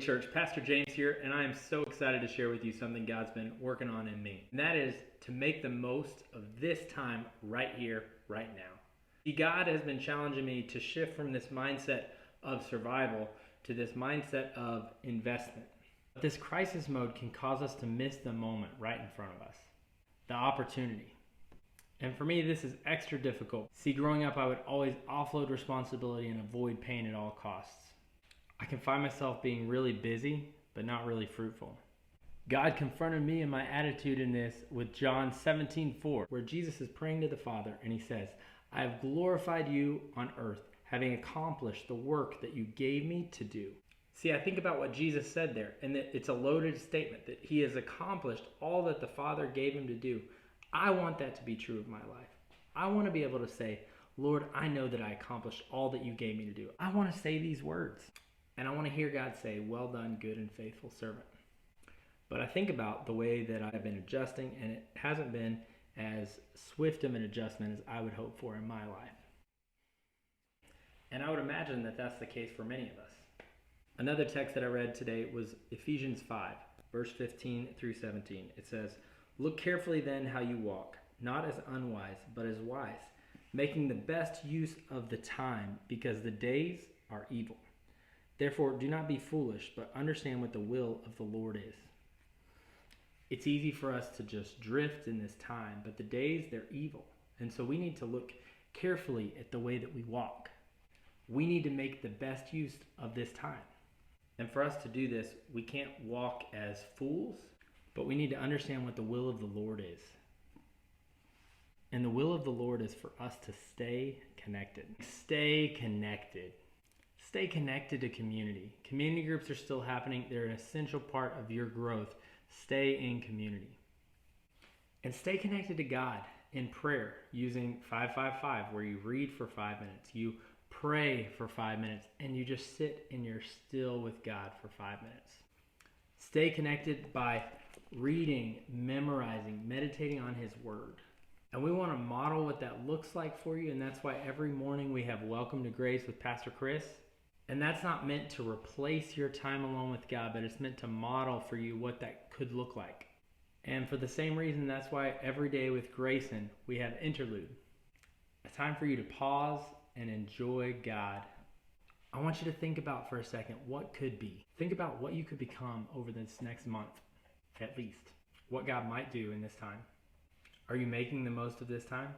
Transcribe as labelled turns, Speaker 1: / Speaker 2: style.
Speaker 1: church, Pastor James here, and I am so excited to share with you something God's been working on in me. And that is to make the most of this time right here, right now. See, God has been challenging me to shift from this mindset of survival to this mindset of investment. This crisis mode can cause us to miss the moment right in front of us, the opportunity. And for me, this is extra difficult. See, growing up, I would always offload responsibility and avoid pain at all costs. I can find myself being really busy, but not really fruitful. God confronted me and my attitude in this with John 17:4, where Jesus is praying to the Father and he says, I have glorified you on earth, having accomplished the work that you gave me to do. See, I think about what Jesus said there, and that it's a loaded statement, that he has accomplished all that the Father gave him to do. I want that to be true of my life. I want to be able to say, Lord, I know that I accomplished all that you gave me to do. I want to say these words. And I want to hear God say, well done, good and faithful servant. But I think about the way that I've been adjusting, and it hasn't been as swift of an adjustment as I would hope for in my life. And I would imagine that that's the case for many of us. Another text that I read today was Ephesians 5, verse 15 through 17. It says, look carefully then how you walk, not as unwise, but as wise, making the best use of the time, because the days are evil. Therefore, do not be foolish, but understand what the will of the Lord is. It's easy for us to just drift in this time, but the days, they're evil. And so we need to look carefully at the way that we walk. We need to make the best use of this time. And for us to do this, we can't walk as fools, but we need to understand what the will of the Lord is. And the will of the Lord is for us to stay connected. Stay connected. Stay connected to community. Community groups are still happening. They're an essential part of your growth. Stay in community. And stay connected to God in prayer using 555, where you read for 5 minutes, you pray for 5 minutes, and you just sit and you're still with God for 5 minutes. Stay connected by reading, memorizing, meditating on His Word. And we want to model what that looks like for you, and that's why every morning we have Welcome to Grace with Pastor Chris. And that's not meant to replace your time alone with God, but it's meant to model for you what that could look like. And for the same reason, that's why every day with Grayson, we have Interlude. A time for you to pause and enjoy God. I want you to think about for a second what could be. Think about what you could become over this next month, at least. What God might do in this time. Are you making the most of this time?